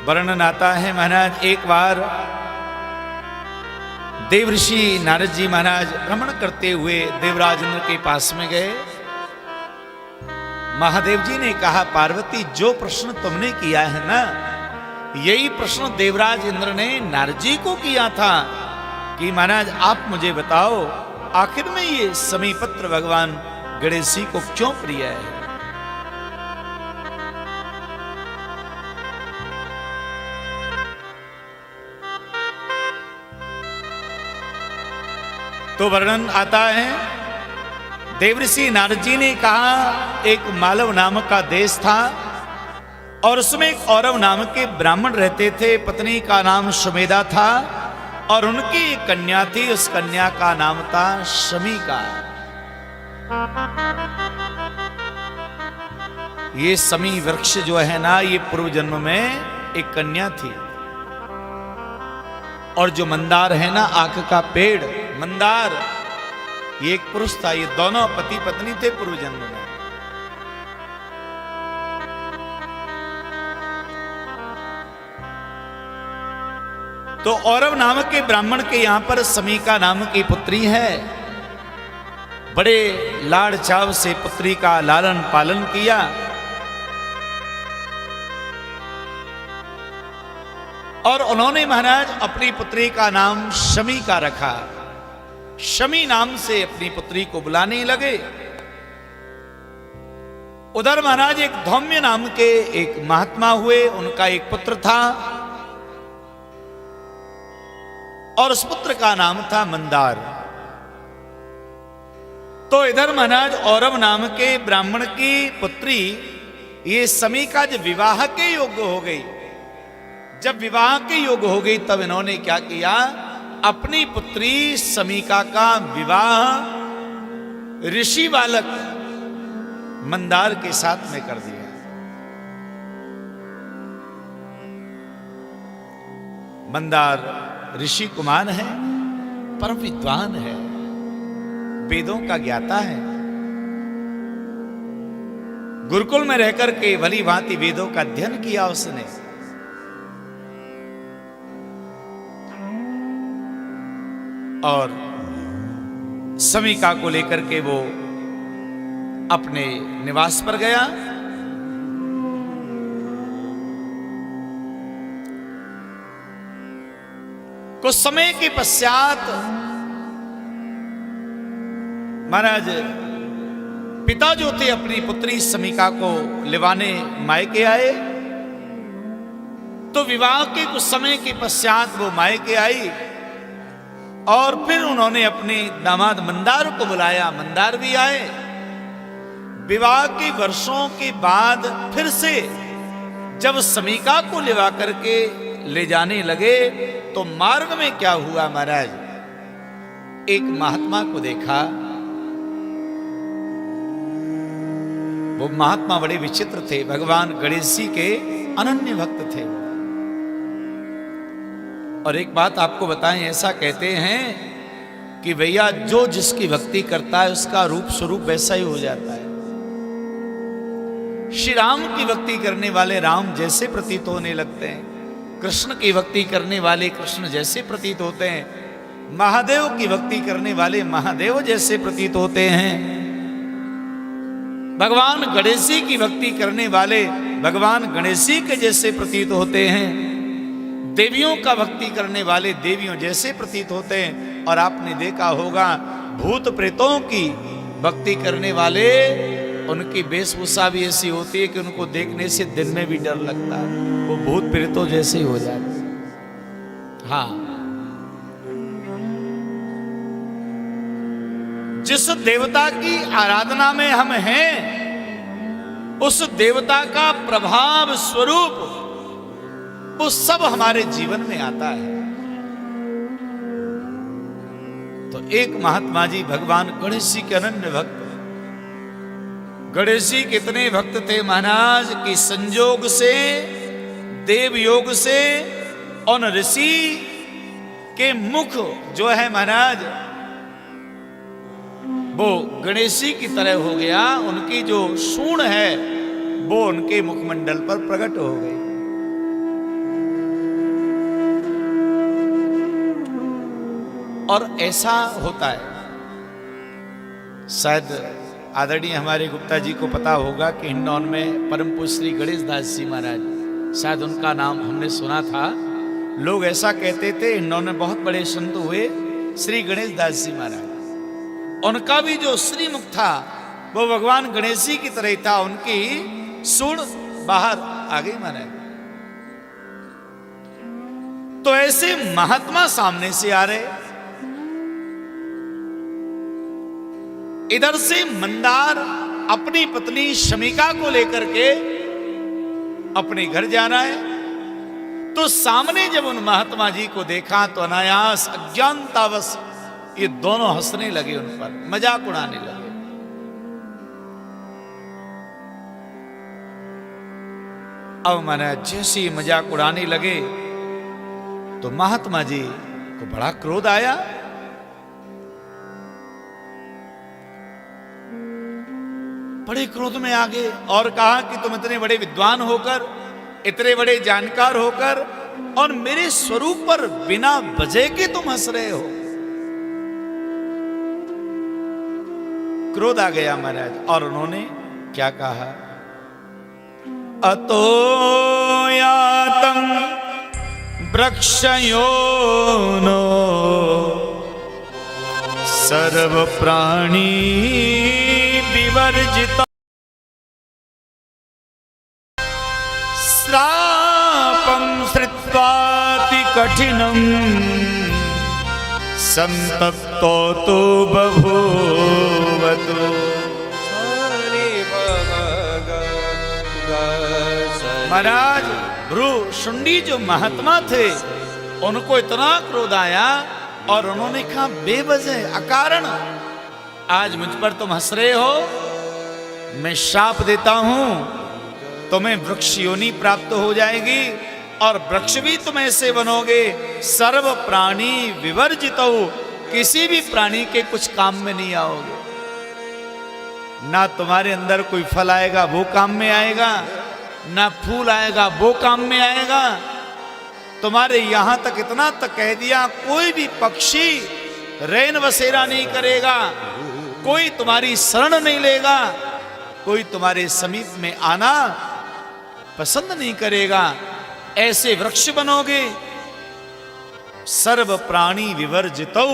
वर्णन आता है महाराज एक बार देवऋषि नारद जी महाराज भ्रमण करते हुए देवराज इंद्र के पास में गए। महादेव जी ने कहा, पार्वती जो प्रश्न तुमने किया है ना, यही प्रश्न देवराज इंद्र ने नारद जी को किया था कि महाराज आप मुझे बताओ आखिर में ये समीपत्र भगवान गणेश जी को क्यों प्रिय है। तो वर्णन आता है, देवऋषि नारद जी ने कहा एक मालव नामक का देश था और उसमें एक औरव नाम के ब्राह्मण रहते थे। पत्नी का नाम सुमेधा था और उनकी एक कन्या थी, उस कन्या का नाम था शमीका। ये शमी वृक्ष जो है ना, ये पूर्व जन्म में एक कन्या थी। और जो मंदार है ना, आंख का पेड़ मंदार, ये एक पुरुष था। ये दोनों पति पत्नी थे पूर्व जन्म में। तो औरव नामक के ब्राह्मण के यहां पर समीका नाम की पुत्री है। बड़े लाड़ चाव से पुत्री का लालन पालन किया। और उन्होंने महाराज अपनी पुत्री का नाम शमीका रखा। शमी नाम से अपनी पुत्री को बुलाने लगे। उधर महाराज एक धौम्य नाम के एक महात्मा हुए, उनका एक पुत्र था और उस पुत्र का नाम था मंदार। तो इधर महाराज औरव नाम के ब्राह्मण की पुत्री ये समीका जब विवाह के योग्य हो गई, जब विवाह के योग्य हो गई, तब इन्होंने क्या किया, अपनी पुत्री समीका का विवाह ऋषि बालक मंदार के साथ में कर दिया। मंदार ऋषि कुमार है, परम विद्वान है, वेदों का ज्ञाता है। गुरुकुल में रहकर के भली भांति वेदों का अध्ययन किया उसने। और समीका को लेकर के वो अपने निवास पर गया। कुछ समय के पश्चात महाराज पिता जो थे अपनी पुत्री समीका को लिवाने मायके आए। तो विवाह के कुछ समय के पश्चात वो मायके आई और फिर उन्होंने अपने दामाद मंदार को बुलाया। मंदार भी आए। विवाह के वर्षों के बाद फिर से जब समीका को लिवा करके ले जाने लगे, तो मार्ग में क्या हुआ महाराज, एक महात्मा को देखा। वो महात्मा बड़े विचित्र थे, भगवान गणेश जी के अनन्य भक्त थे। और एक बात आपको बताएं, ऐसा कहते हैं कि भैया जो जिसकी भक्ति करता है उसका रूप स्वरूप वैसा ही हो जाता है। श्री राम की भक्ति करने वाले राम जैसे प्रतीत होने लगते हैं, कृष्ण की भक्ति करने वाले कृष्ण जैसे प्रतीत होते हैं, महादेव की भक्ति करने वाले महादेव जैसे प्रतीत होते हैं, भगवान गणेश जी की भक्ति करने वाले भगवान गणेश जी के जैसे प्रतीत होते हैं, देवियों का भक्ति करने वाले देवियों जैसे प्रतीत होते हैं। और आपने देखा होगा भूत प्रेतों की भक्ति करने वाले, उनकी वेशभूषा भी ऐसी होती है कि उनको देखने से दिन में भी डर लगता है, वो भूत प्रेतों जैसे ही हो जाते हैं। हाँ, जिस देवता की आराधना में हम हैं, उस देवता का प्रभाव स्वरूप वो सब हमारे जीवन में आता है। तो एक महात्मा जी भगवान गणेश जी के अनन्य भक्त। गणेश जी कितने भक्त थे महाराज कि संयोग से, देव योग से उन ऋषि के मुख जो है महाराज वो गणेश जी की तरह हो गया। उनकी जो सूंड है वो उनके मुखमंडल पर प्रकट हो गई। और ऐसा होता है, शायद आदरणीय हमारे गुप्ता जी को पता होगा कि हिंडौन में परम पूज्य श्री गणेश दास जी महाराज, शायद उनका नाम हमने सुना था। लोग ऐसा कहते थे, हिंडौन में बहुत बड़े संत हुए श्री गणेश दास जी महाराज, उनका भी जो श्रीमुख था वो भगवान गणेश जी की तरह ही था। उनकी सूंड बाहर आ गई महाराज। तो ऐसे महात्मा सामने से आ रहे, इधर से मंदार अपनी पत्नी शमिका को लेकर के अपने घर जाना है। तो सामने जब उन महात्मा जी को देखा तो अनायास अज्ञानतावश ये दोनों हंसने लगे, उन पर मजाक उड़ाने लगे। अब मैंने जैसे ही मजाक उड़ाने लगे तो महात्मा जी को बड़ा क्रोध आया। बड़े क्रोध में आ गए और कहा कि तुम इतने बड़े विद्वान होकर, इतने बड़े जानकार होकर और मेरे स्वरूप पर बिना वजह के तुम हंस रहे हो। क्रोध आ गया महाराज और उन्होंने क्या कहा, अतो यातं वृक्षयोनो सर्व प्राणी विवर्जित श्रापं श्रुत्वाति कठिनं संतप्तो तो बभूवतु। महाराज भ्रू शुंडी जो महात्मा थे उनको इतना क्रोध आया और उन्होंने कहा, बेवजह अकारण आज मुझ पर तुम हंस रहे हो, मैं शाप देता हूं, तुम्हें वृक्ष योनि प्राप्त हो जाएगी और वृक्ष भी तुम ऐसे बनोगे, सर्व प्राणी विवर्जित हो, किसी भी प्राणी के कुछ काम में नहीं आओगे। ना तुम्हारे अंदर कोई फल आएगा वो काम में आएगा, ना फूल आएगा वो काम में आएगा। तुम्हारे यहां तक इतना तक कह दिया, कोई भी पक्षी रैन बसेरा नहीं करेगा, कोई तुम्हारी शरण नहीं लेगा, कोई तुम्हारे समीप में आना पसंद नहीं करेगा। ऐसे वृक्ष बनोगे, सर्व प्राणी विवर्जितो,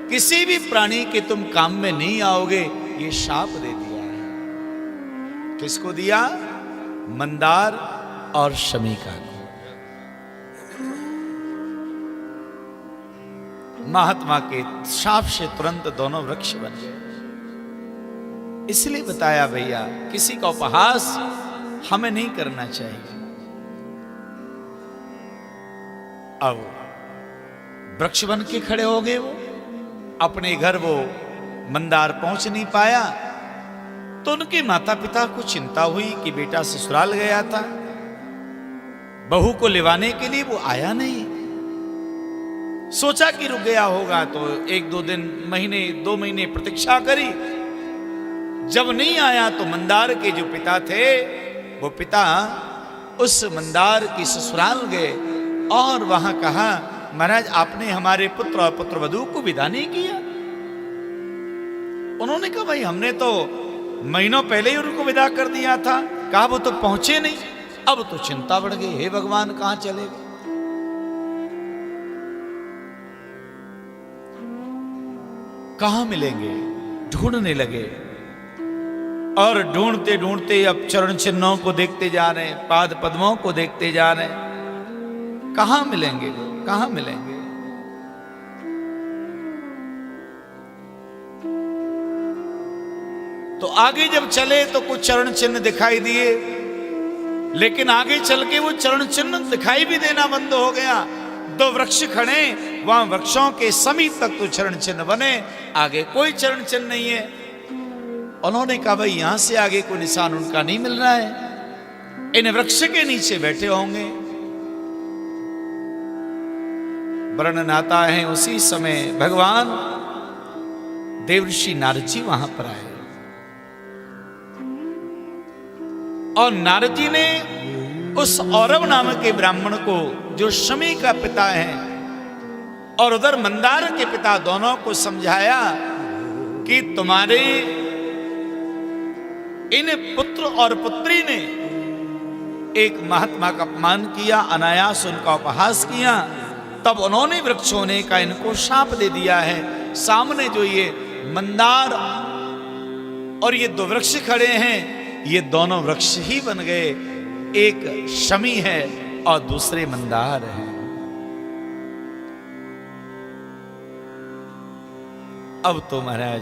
किसी भी प्राणी के तुम काम में नहीं आओगे। ये शाप दे दिया है। किसको दिया? मंदार और शमिका को। महात्मा के शाप से तुरंत दोनों वृक्ष बन गए। इसलिए बताया भैया, किसी का उपहास हमें नहीं करना चाहिए। अब वृक्ष बन के खड़े हो गए वो, अपने घर वो मंदार पहुंच नहीं पाया तो उनके माता पिता को चिंता हुई कि बेटा ससुराल गया था, बहू को लेवाने के लिए वो आया नहीं। सोचा कि रुक गया होगा तो 1-2 दिन, महीने 2 महीने प्रतीक्षा करी। जब नहीं आया तो मंदार के जो पिता थे वो पिता उस मंदार की ससुराल गए और वहां कहा, महाराज आपने हमारे पुत्र और पुत्रवधू को विदा नहीं किया। उन्होंने कहा, भाई हमने तो महीनों पहले ही उनको विदा कर दिया था। कहा वो तो पहुंचे नहीं। अब तो चिंता बढ़ गई, हे भगवान कहां चले गए। कहां मिलेंगे, ढूंढने लगे और ढूंढते ढूंढते अब चरण चिन्हों को देखते जा रहे हैं, पाद पद्मों को देखते जा रहे हैं। कहां मिलेंगे, कहां मिलेंगे। तो आगे जब चले तो कुछ चरण चिन्ह दिखाई दिए, लेकिन आगे चल के वो चरण चिन्ह दिखाई भी देना बंद हो गया। 2 वृक्ष खड़े, वहां वृक्षों के समीप तक तो चरण चिन्ह बने, आगे कोई चरण चिन्ह नहीं है। उन्होंने कहा, भाई यहां से आगे कोई निशान उनका नहीं मिल रहा है, इन वृक्ष के नीचे बैठे होंगे। वर्णन आता है उसी समय भगवान देवर्षि नारद जी वहां पर आए और नारद जी ने उस औरव नामक के ब्राह्मण को, जो शमी का पिता है, और उधर मंदार के पिता दोनों को समझाया कि तुम्हारे इन पुत्र और पुत्री ने एक महात्मा का अपमान किया, अनायास उनका उपहास किया, तब उन्होंने वृक्ष होने का इनको शाप दे दिया है। सामने जो ये मंदार और ये दो वृक्ष खड़े हैं, ये दोनों वृक्ष ही बन गए, एक शमी है और दूसरे मंदार है। अब तो महाराज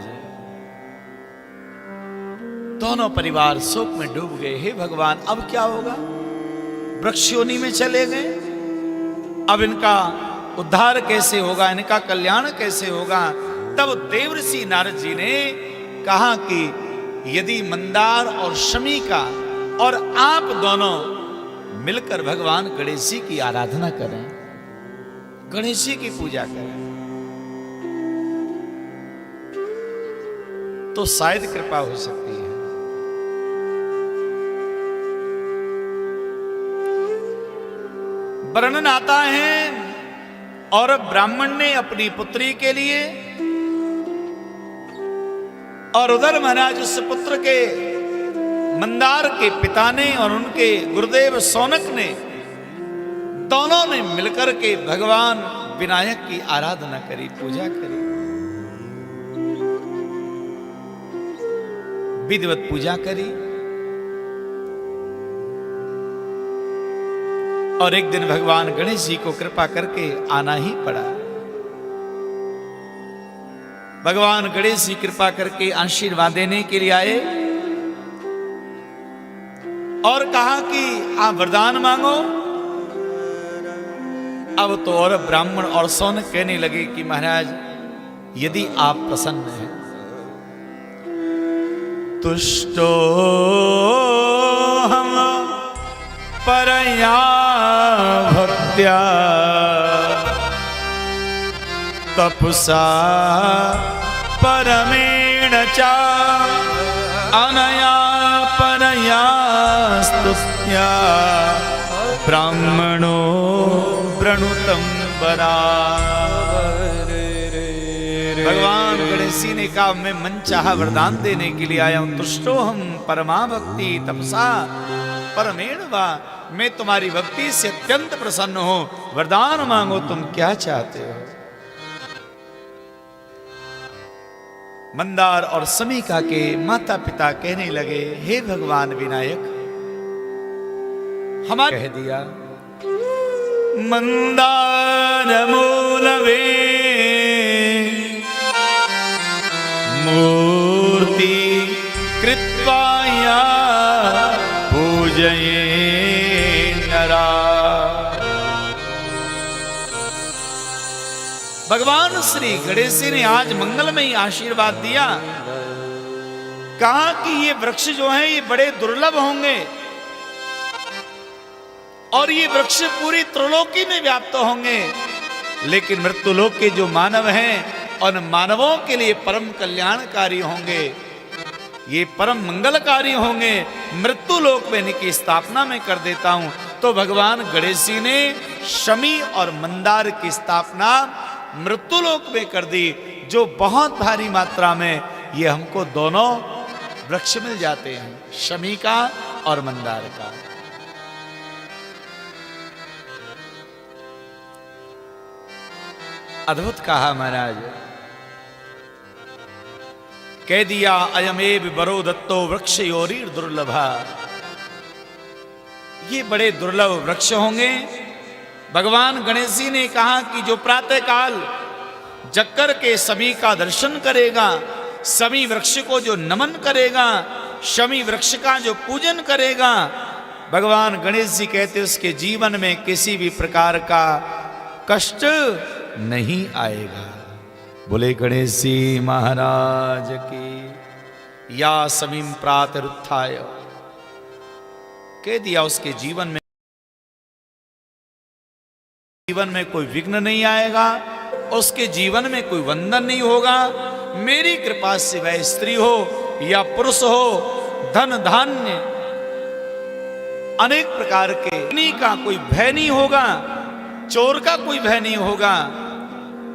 दोनों परिवार शोक में डूब गए। हे भगवान, अब क्या होगा? वृक्ष योनि में चले गए, अब इनका उद्धार कैसे होगा, इनका कल्याण कैसे होगा? तब देवर्षि नारद जी ने कहा कि यदि मंदार और शमी का और आप दोनों मिलकर भगवान गणेश जी की आराधना करें, गणेश जी की पूजा करें, तो शायद कृपा हो सकती है। वर्णन आता है, और ब्राह्मण ने अपनी पुत्री के लिए और उधर महाराज उस पुत्र के मंदार के पिता ने और उनके गुरुदेव सौनक ने, दोनों ने मिलकर के भगवान विनायक की आराधना करी, पूजा करी, विधिवत पूजा करी। और एक दिन भगवान गणेश जी को कृपा करके आना ही पड़ा। भगवान गणेश जी कृपा करके आशीर्वाद देने के लिए आए और कहा कि आप वरदान मांगो। अब तो और ब्राह्मण और सौनक कहने लगे कि महाराज, यदि आप प्रसन्न हैं, तुष्टो हम परया भक्त्या तपसा परमेण च अनया परया स्तुत्या ब्राह्मणो वृणुतं वरा। भगवान गणेश जी ने कहा, मैं मन चाहा वरदान देने के लिए आया हूं। तुष्टो हम परमा भक्ति तपसा परमेण वा, मैं तुम्हारी भक्ति से अत्यंत प्रसन्न हूं, वरदान मांगो, तुम क्या चाहते हो? मंदार और समीका के माता पिता कहने लगे, हे भगवान विनायक, हमारे कह दिया, मंदार मूलवे मूर्ति कृत्वाया पूजये नरा। भगवान श्री गणेश जी ने आज मंगलमयी आशीर्वाद दिया। कहा कि ये वृक्ष जो हैं ये बड़े दुर्लभ होंगे और ये वृक्ष पूरी त्रिलोकी में व्याप्त होंगे, लेकिन मृत्युलोक के जो मानव हैं उन मानवों के लिए परम कल्याणकारी होंगे, ये परम मंगलकारी होंगे। मृत्यु लोक में इनकी स्थापना मैं कर देता हूं। तो भगवान गणेश जी ने शमी और मंदार की स्थापना मृत्यु लोक में कर दी, जो बहुत भारी मात्रा में ये हमको दोनों वृक्ष मिल जाते हैं, शमी का और मंदार का। अद्भुत कहा महाराज, कह दिया, अयमेव बरो दत्तो वृक्ष योरीर दुर्लभा, ये बड़े दुर्लभ वृक्ष होंगे। भगवान गणेश जी ने कहा कि जो प्रातः काल जक्कर के शमी का दर्शन करेगा, शमी वृक्ष को जो नमन करेगा, शमी वृक्ष का जो पूजन करेगा, भगवान गणेश जी कहते उसके जीवन में किसी भी प्रकार का कष्ट नहीं आएगा। बोले गणेश जी महाराज की। या समीम प्रातरुत्थाय, कह दिया उसके जीवन में कोई विघ्न नहीं आएगा, उसके जीवन में कोई वंदन नहीं होगा। मेरी कृपा से वह स्त्री हो या पुरुष हो, धन धान्य अनेक प्रकार के का कोई भय नहीं होगा, चोर का कोई भय नहीं होगा।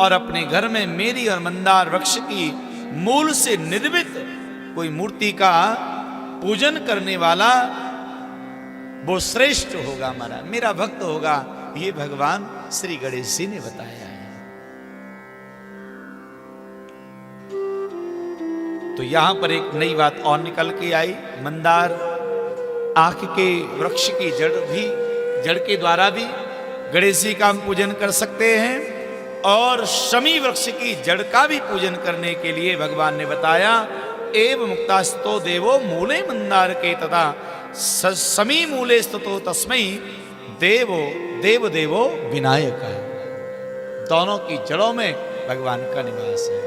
और अपने घर में मेरी और मंदार वृक्ष की मूल से निर्मित कोई मूर्ति का पूजन करने वाला वो श्रेष्ठ होगा, हमारा मेरा भक्त होगा। ये भगवान श्री गणेश जी ने बताया है। तो यहां पर एक नई बात और निकल के आई। मंदार आंख के वृक्ष की जड़ के द्वारा भी गणेश जी का हम पूजन कर सकते हैं, और शमी वृक्ष की जड़ का भी पूजन करने के लिए भगवान ने बताया, एव मुक्तास्तो देवो मूले मंदार के तथा समी मूले स्तुतो तस्मै देव देवो विनायक। दोनों की जड़ों में भगवान का निवास है।